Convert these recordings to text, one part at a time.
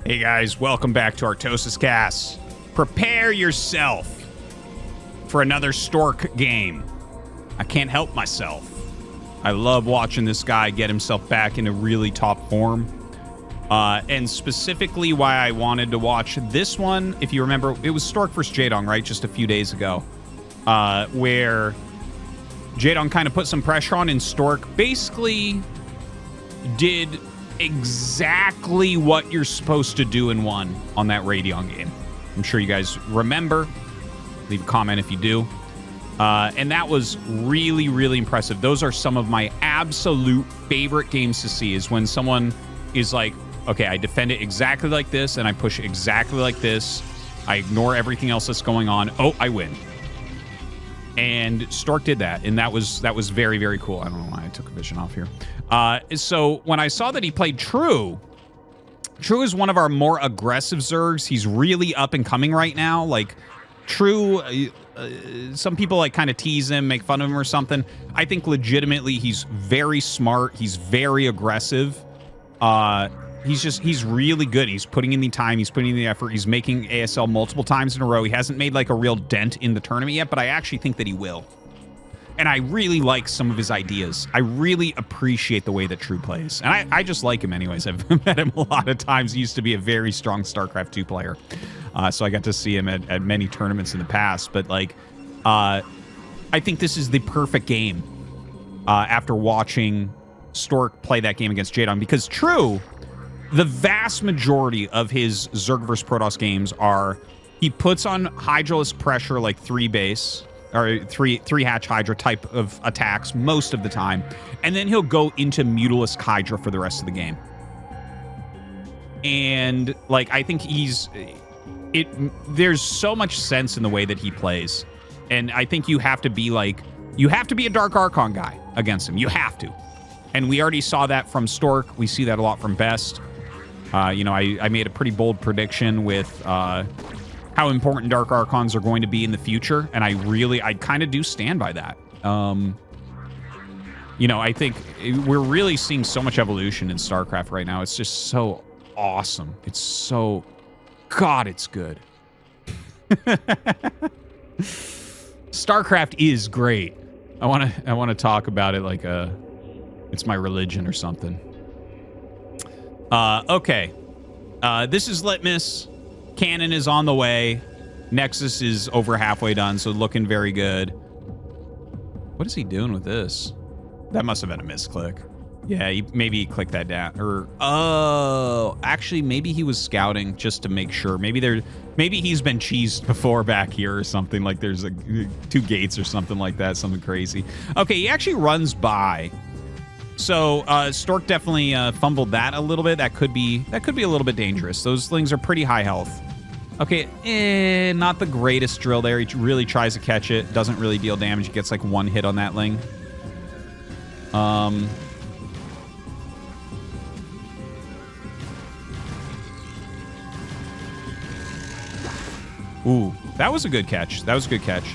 Hey guys, welcome back to ArtosisCasts. Prepare yourself for another Stork game. I can't help myself. I love watching this guy get himself back into really top form. And specifically why I wanted to watch this one, if you remember, it was Stork versus Jaedong, right? Just a few days ago. Where Jaedong kind of put some pressure on, and Stork basically did exactly what you're supposed to do and won on that Radeon game. I'm sure you guys remember. Leave a comment if you do. And that was really, really impressive. Those are some of my absolute favorite games to see, is when someone is like, okay, I defend it exactly like this, and I push exactly like this. I ignore everything else that's going on. Oh, I win. And Stork did that, and that was very, very cool. I don't know why I took a vision off here. So when I saw that he played True is one of our more aggressive Zergs. He's really up and coming right now. Like, True, some people like kind of tease him, make fun of him or something. I think legitimately he's very smart. He's very aggressive. He's really good. He's putting in the time. He's putting in the effort. He's making ASL multiple times in a row. He hasn't made like a real dent in the tournament yet, but I actually think that he will. And I really like some of his ideas. I really appreciate the way that True plays. And I just like him anyways. I've met him a lot of times. He used to be a very strong StarCraft 2 player. So I got to see him at many tournaments in the past. But like, I think this is the perfect game after watching Stork play that game against Jaedong. Because True, the vast majority of his Zerg vs. Protoss games are, he puts on hydralisk pressure like 3 base, or three hatch Hydra type of attacks most of the time, and then he'll go into Mutalisk Hydra for the rest of the game. And like, I think there's so much sense in the way that he plays, and I think you have to be a Dark Archon guy against him. You have to, and we already saw that from Stork. We see that a lot from Best. You know, I made a pretty bold prediction with how important Dark Archons are going to be in the future, and I kind of do stand by that. You know, I think we're really seeing so much evolution in StarCraft right now. It's just so awesome. It's so... God, it's good. StarCraft is great. I want to talk about it like it's my religion or something. Okay. This is Litmus. Cannon is on the way. Nexus is over halfway done, so looking very good. What is he doing with this? That must have been a misclick. Yeah, maybe he clicked that down. Or, oh, actually, maybe he was scouting just to make sure. Maybe he's been cheesed before back here or something. Like there's 2 gates or something like that. Something crazy. Okay, he actually runs by. So Stork definitely fumbled that a little bit. That could be a little bit dangerous. Those things are pretty high health. Okay, not the greatest drill there. He really tries to catch it. Doesn't really deal damage. He gets like 1 hit on that ling. Ooh, that was a good catch. That was a good catch.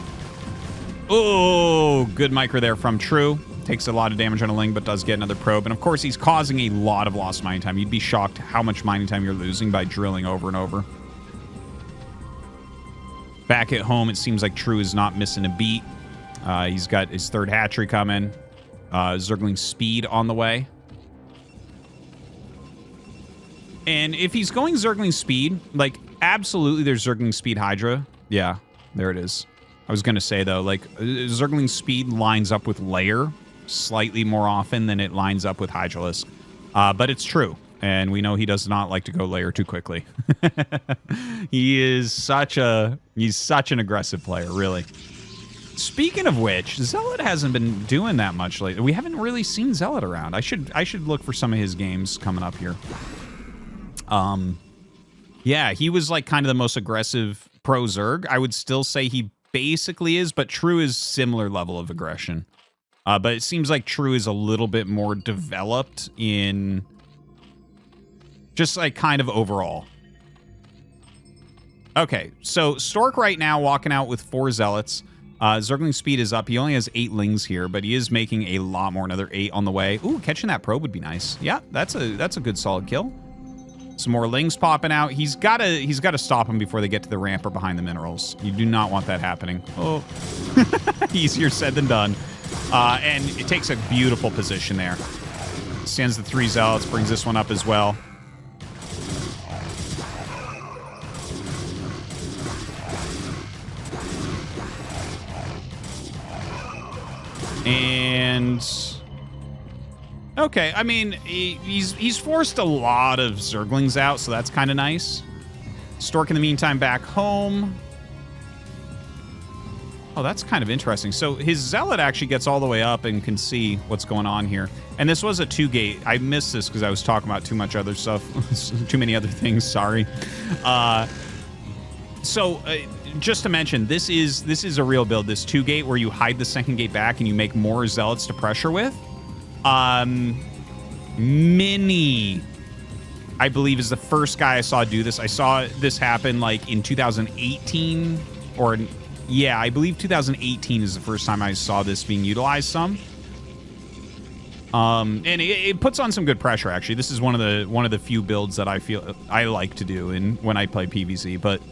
Oh, good micro there from True. Takes a lot of damage on a ling, but does get another probe. And of course, he's causing a lot of lost mining time. You'd be shocked how much mining time you're losing by drilling over and over. Back at home, it seems like True is not missing a beat. He's got his 3rd hatchery coming. Zergling Speed on the way. And if he's going Zergling Speed, like, absolutely there's Zergling Speed Hydra. Yeah, there it is. I was going to say, though, like, Zergling Speed lines up with Lair slightly more often than it lines up with Hydralisk. But it's True. And we know he does not like to go Lair too quickly. He's such an aggressive player, really. Speaking of which, Zealot hasn't been doing that much lately. We haven't really seen Zealot around. I should look for some of his games coming up here. Yeah, he was like kind of the most aggressive pro Zerg. I would still say he basically is, but True is similar level of aggression. But it seems like True is a little bit more developed in just like kind of overall. Okay, so Stork right now walking out with 4 Zealots. Zergling Speed is up. He only has 8 lings here, but he is making a lot more. Another 8 on the way. Ooh, catching that probe would be nice. Yeah, that's a good solid kill. Some more lings popping out. He's gotta stop them before they get to the ramp or behind the minerals. You do not want that happening. Oh, easier said than done. And it takes a beautiful position there. Sends the 3 zealots, brings this one up as well. And okay, I mean, he's forced a lot of Zerglings out, so that's kind of nice. Stork in the meantime back home. Oh, that's kind of interesting. So his zealot actually gets all the way up and can see what's going on here. And this was a 2-gate. I missed this because I was talking about too much other stuff, too many other things. Sorry. Just to mention, this is a real build. This 2-gate where you hide the 2nd gate back and you make more zealots to pressure with. Mini, I believe, is the first guy I saw do this. I saw this happen like in 2018 or. Yeah, I believe 2018 is the first time I saw this being utilized some. And it puts on some good pressure, actually. This is one of the few builds that I feel I like to do when I play PvZ. But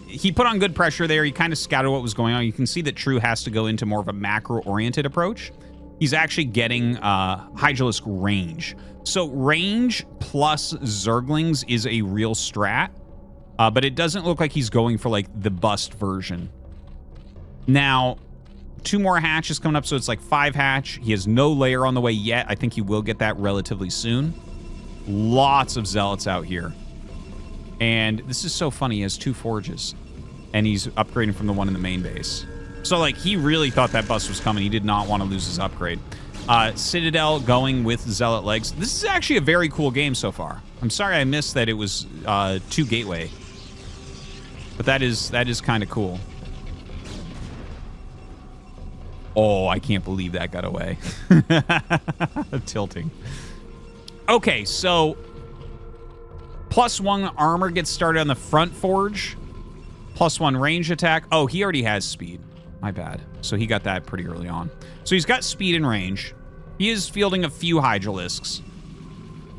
he put on good pressure there. He kind of scouted what was going on. You can see that True has to go into more of a macro-oriented approach. He's actually getting hydralisk range. So range plus Zerglings is a real strat. But it doesn't look like he's going for, like, the bust version. Now, 2 more hatches coming up, so it's like 5 hatch. He has no layer on the way yet. I think he will get that relatively soon. Lots of zealots out here. And this is so funny. He has 2 forges. And he's upgrading from the one in the main base. So, like, he really thought that bust was coming. He did not want to lose his upgrade. Citadel going with zealot legs. This is actually a very cool game so far. I'm sorry I missed that it was 2 gateway. But that is kind of cool. Oh, I can't believe that got away. Tilting. Okay, so +1 armor gets started on the front forge. +1 range attack. Oh, he already has speed. My bad. So he got that pretty early on. So he's got speed and range. He is fielding a few hydralisks.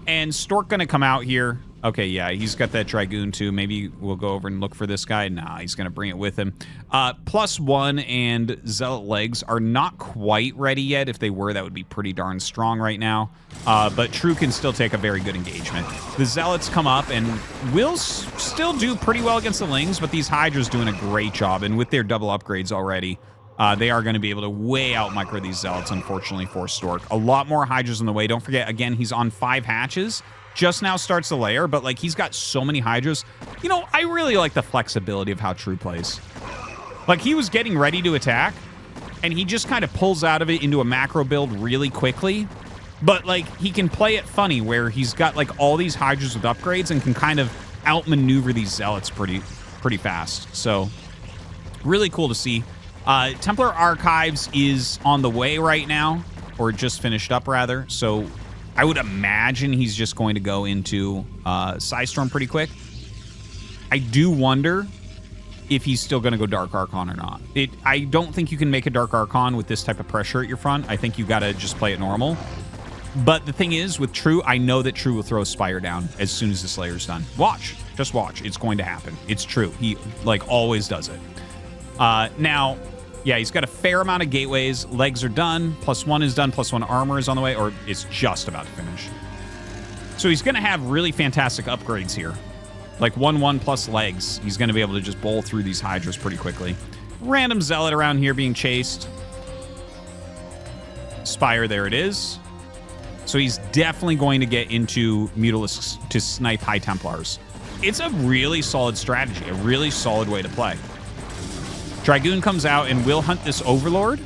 And Stork gonna come out here. Okay, yeah, he's got that Dragoon too. Maybe we'll go over and look for this guy. Nah, he's going to bring it with him. +1 and Zealot Legs are not quite ready yet. If they were, that would be pretty darn strong right now. But True can still take a very good engagement. The Zealots come up and will still do pretty well against the Lings, but these Hydras doing a great job. And with their double upgrades already, they are going to be able to way out micro these Zealots, unfortunately, for Stork. A lot more Hydras on the way. Don't forget, again, he's on 5 hatches. Just now starts the layer, but like he's got so many Hydras. You know, I really like the flexibility of how True plays. Like he was getting ready to attack, and he just kind of pulls out of it into a macro build really quickly. But like he can play it funny where he's got like all these Hydras with upgrades and can kind of outmaneuver these Zealots pretty fast. So really cool to see. Templar Archives is on the way right now, or just finished up rather. So I would imagine he's just going to go into Psystorm pretty quick. I do wonder if he's still going to go Dark Archon or not. I don't think you can make a Dark Archon with this type of pressure at your front. I think you got to just play it normal. But the thing is, with True, I know that True will throw a Spire down as soon as this layer's done. Watch. Just watch. It's going to happen. It's True. He, like, always does it. Now, yeah, he's got a fair amount of gateways. Legs are done. +1 is done. +1 armor is on the way, or it's just about to finish. So he's going to have really fantastic upgrades here. Like 1/1 plus legs. He's going to be able to just bowl through these Hydras pretty quickly. Random Zealot around here being chased. Spire, there it is. So he's definitely going to get into Mutalisks to snipe High Templars. It's a really solid strategy, a really solid way to play. Dragoon comes out and will hunt this Overlord.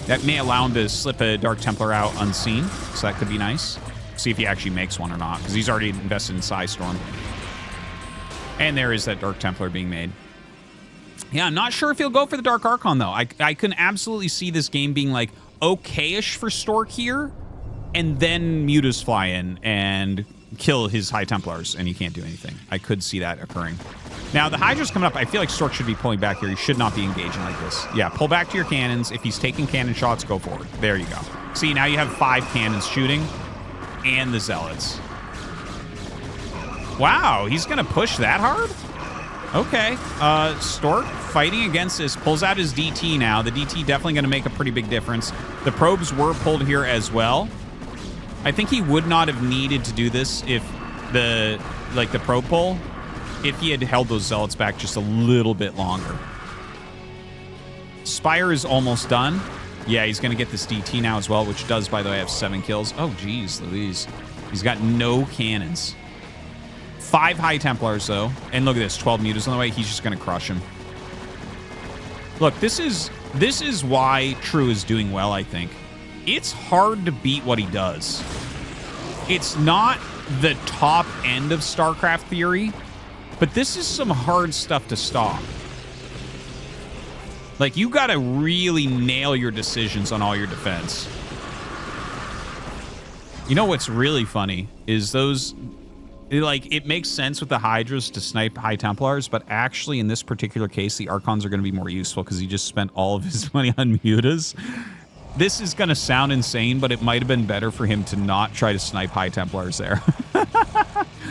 That may allow him to slip a Dark Templar out unseen, so that could be nice. See if he actually makes one or not, because he's already invested in Psystorm. And there is that Dark Templar being made. Yeah, I'm not sure if he'll go for the Dark Archon, though. I can absolutely see this game being, like, okay-ish for Stork here, and then Mutas fly in and kill his High Templars, and he can't do anything. I could see that occurring. Now, the Hydra's coming up. I feel like Stork should be pulling back here. He should not be engaging like this. Yeah, pull back to your cannons. If he's taking cannon shots, go forward. There you go. See, now you have 5 cannons shooting and the Zealots. Wow, he's going to push that hard? Okay. Stork fighting against this, pulls out his DT now. The DT definitely going to make a pretty big difference. The probes were pulled here as well. I think he would not have needed to do this if the probe pull, if he had held those zealots back just a little bit longer. Spire is almost done. Yeah, he's going to get this DT now as well, which does, by the way, have 7 kills. Oh, geez, Louise. He's got no cannons. 5 High Templars, though. And look at this, 12 mutas on the way. He's just going to crush him. Look, this is why True is doing well, I think. It's hard to beat what he does. It's not the top end of StarCraft theory, but this is some hard stuff to stop. Like, you got to really nail your decisions on all your defense. You know what's really funny is those... Like, it makes sense with the Hydras to snipe High Templars, but actually in this particular case, the Archons are going to be more useful because he just spent all of his money on mutas. This is going to sound insane, but it might have been better for him to not try to snipe High Templars there.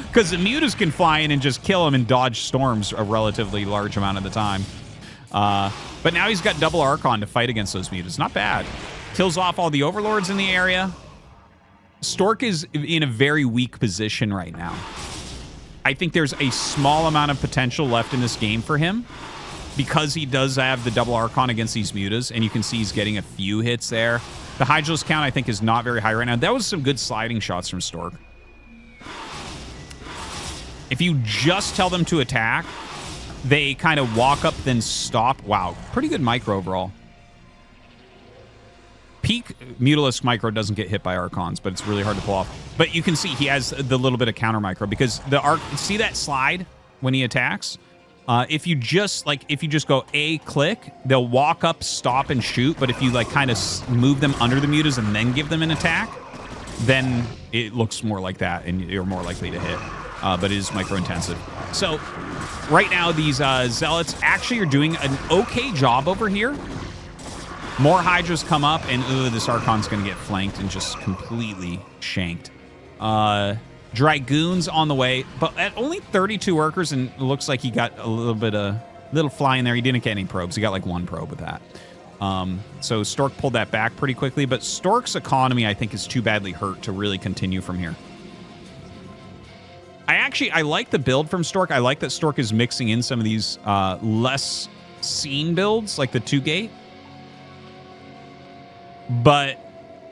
Because the mutas can fly in and just kill him and dodge storms a relatively large amount of the time. But now he's got double Archon to fight against those mutas. Not bad. Kills off all the Overlords in the area. Stork is in a very weak position right now. I think there's a small amount of potential left in this game for him because he does have the double Archon against these mutas, and you can see he's getting a few hits there. The Hydralisk count, I think, is not very high right now. That was some good sliding shots from Stork. If you just tell them to attack, they kind of walk up, then stop. Wow, pretty good micro overall. Peak Mutalisk micro doesn't get hit by Archons, but it's really hard to pull off. But you can see he has the little bit of counter micro because the see that slide when he attacks? If you just go A click, they'll walk up, stop, and shoot. But if you like kind of move them under the mutas and then give them an attack, then it looks more like that, and you're more likely to hit. But it is micro intensive. So right now these zealots actually are doing an okay job over here. More Hydras come up, and this Archon's going to get flanked and just completely shanked. Dragoons on the way, but at only 32 workers, and it looks like he got a little fly in there. He didn't get any probes. He got like 1 probe with that. So Stork pulled that back pretty quickly, but Stork's economy, I think, is too badly hurt to really continue from here. I like the build from Stork. I like that Stork is mixing in some of these less seen builds, like the 2-gate. But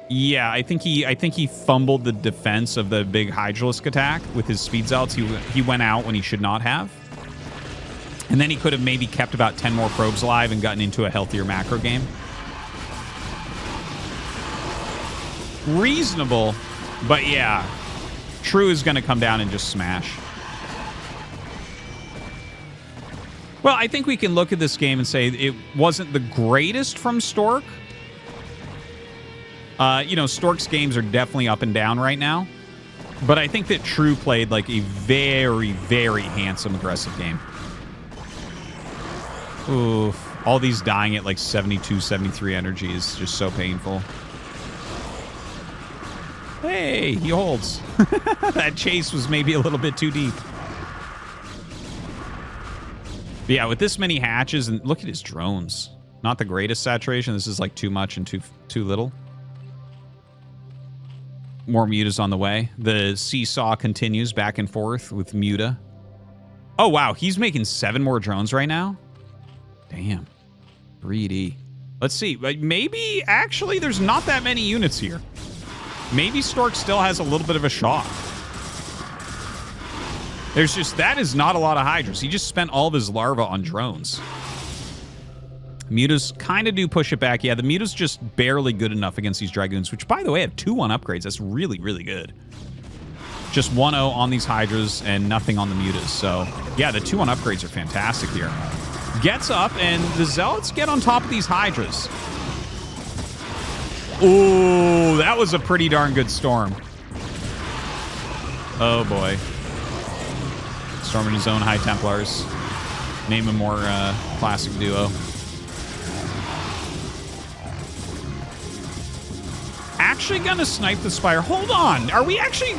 yeah, I think he fumbled the defense of the big Hydralisk attack with his speed zealots. He went out when he should not have. And then he could have maybe kept about 10 more probes alive and gotten into a healthier macro game. Reasonable, but yeah. True is going to come down and just smash. Well, I think we can look at this game and say it wasn't the greatest from Stork. Stork's games are definitely up and down right now. But I think that True played like a very, very handsome, aggressive game. Oof. All these dying at like 72, 73 energy is just so painful. Hey, he holds. That chase was maybe a little bit too deep. But yeah, with this many hatches, and look at his drones. Not the greatest saturation. This is like too much and too little. More mutas on the way. The seesaw continues back and forth with muta. Oh, wow. He's making 7 more drones right now? Damn. 3D. Let's see. Maybe, actually, there's not that many units here. Maybe Stork still has a little bit of a shot. That is not a lot of Hydras. He just spent all of his larvae on drones. Mutas kind of do push it back. Yeah, the Muta's just barely good enough against these Dragoons, which, by the way, have 2-1 upgrades. That's really, really good. Just 1-0 on these Hydras and nothing on the Mutas. So, yeah, the 2-1 upgrades are fantastic here. Gets up, and the Zealots get on top of these Hydras. Ooh, that was a pretty darn good storm. Oh, boy. Storming his own High Templars. Name a more classic duo. Actually gonna snipe the Spire. Hold on. Are we actually...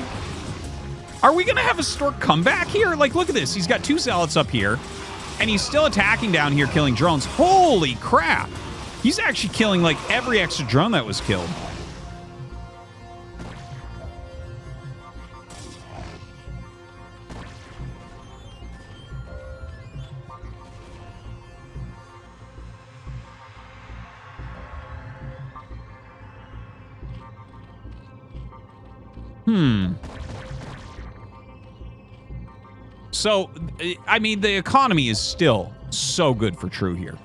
Are we going to have a Stork comeback here? Like, look at this. He's got 2 zealots up here, and he's still attacking down here, killing drones. Holy crap. He's actually killing, like, every extra drone that was killed. So, I mean, the economy is still so good for True here.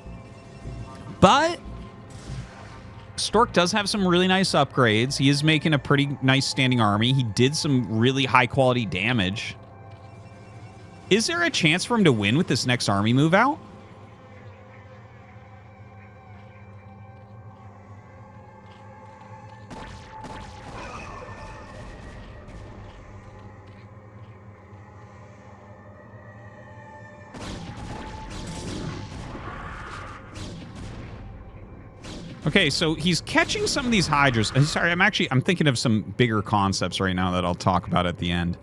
But Stork does have some really nice upgrades. He is making a pretty nice standing army. He did some really high-quality damage. Is there a chance for him to win with this next army move out? Okay, so he's catching some of these hydras. Sorry, I'm thinking of some bigger concepts right now that I'll talk about at the end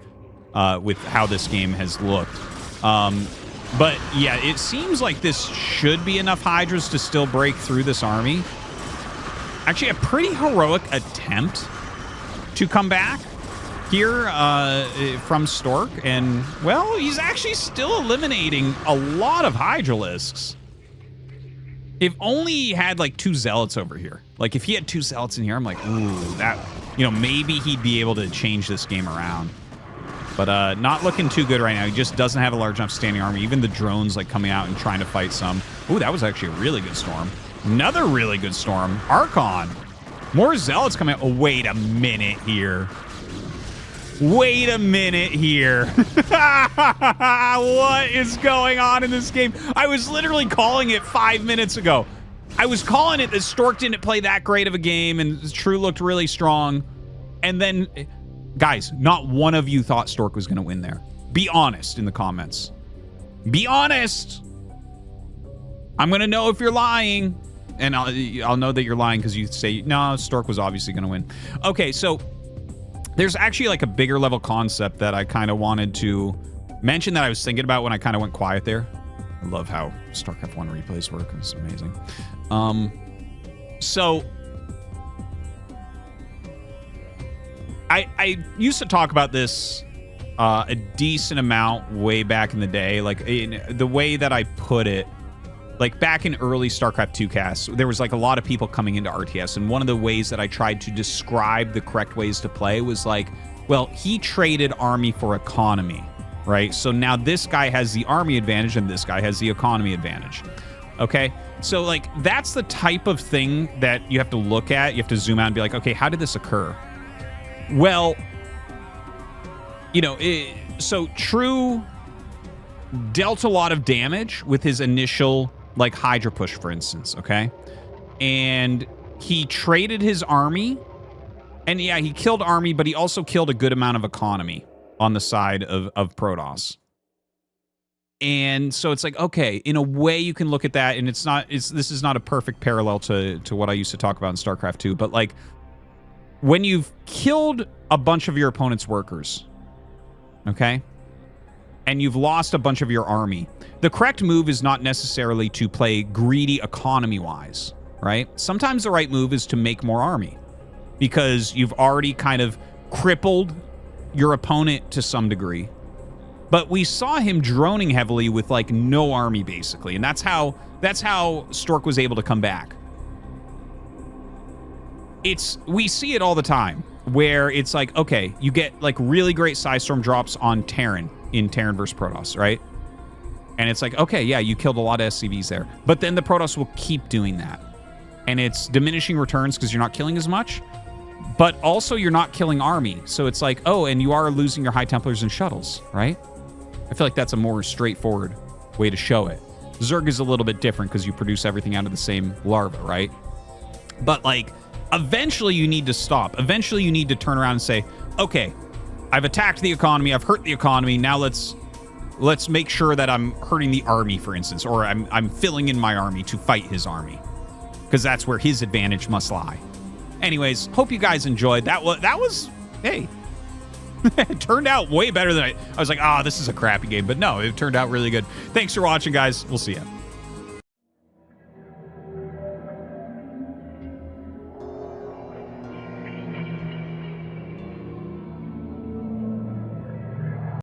with how this game has looked. But yeah, it seems like this should be enough hydras to still break through this army. Actually, a pretty heroic attempt to come back here from Stork. And, well, he's actually still eliminating a lot of hydralisks. If only he had, like, 2 zealots over here. Like, if he had 2 zealots in here, I'm like, ooh, that, you know, maybe he'd be able to change this game around. But not looking too good right now. He just doesn't have a large enough standing army. Even the drones, like, coming out and trying to fight some. Ooh, that was actually a really good storm. Another really good storm. Archon. More zealots coming out. Oh, wait a minute here. Wait a minute here. What is going on in this game? I was literally calling it 5 minutes ago. I was calling it that Stork didn't play that great of a game and True looked really strong. And then, guys, not one of you thought Stork was going to win there. Be honest in the comments. Be honest. I'm going to know if you're lying. And I'll know that you're lying because you say, no, Stork was obviously going to win. Okay, so there's actually like a bigger level concept that I kind of wanted to mention that I was thinking about when I kind of went quiet there. I love how StarCraft 1 replays work. It's amazing. So I used to talk about this a decent amount way back in the day. Like the way that I put it, like back in early StarCraft 2 casts, there was like a lot of people coming into RTS, and one of the ways that I tried to describe the correct ways to play was like, well, he traded army for economy, right? So now this guy has the army advantage and this guy has the economy advantage. Okay? So like that's the type of thing that you have to look at. You have to zoom out and be like, okay, how did this occur? Well, you know, so True dealt a lot of damage with his initial like Hydra push, for instance, okay? And he traded his army, and yeah, he killed army, but he also killed a good amount of economy on the side of Protoss. And so it's like, okay, in a way you can look at that, and this is not a perfect parallel to what I used to talk about in StarCraft 2, but like when you've killed a bunch of your opponent's workers, okay? And you've lost a bunch of your army, the correct move is not necessarily to play greedy economy-wise, right? Sometimes the right move is to make more army because you've already kind of crippled your opponent to some degree. But we saw him droning heavily with like no army basically, and that's how Stork was able to come back. We see it all the time where it's like, okay, you get like really great Psystorm drops on Terran in Terran versus Protoss, right? And it's like, okay, yeah, you killed a lot of SCVs there. But then the Protoss will keep doing that. And it's diminishing returns because you're not killing as much, but also you're not killing army. So it's like, oh, and you are losing your High Templars and shuttles, right? I feel like that's a more straightforward way to show it. Zerg is a little bit different because you produce everything out of the same larva, right? But like, eventually you need to stop. Eventually you need to turn around and say, okay, I've attacked the economy, I've hurt the economy, now let's make sure that I'm hurting the army, for instance, or I'm filling in my army to fight his army, because that's where his advantage must lie. Anyways, hope you guys enjoyed. That was, hey, It turned out way better than I was like, this is a crappy game. But no, it turned out really good. Thanks for watching, guys. We'll see you.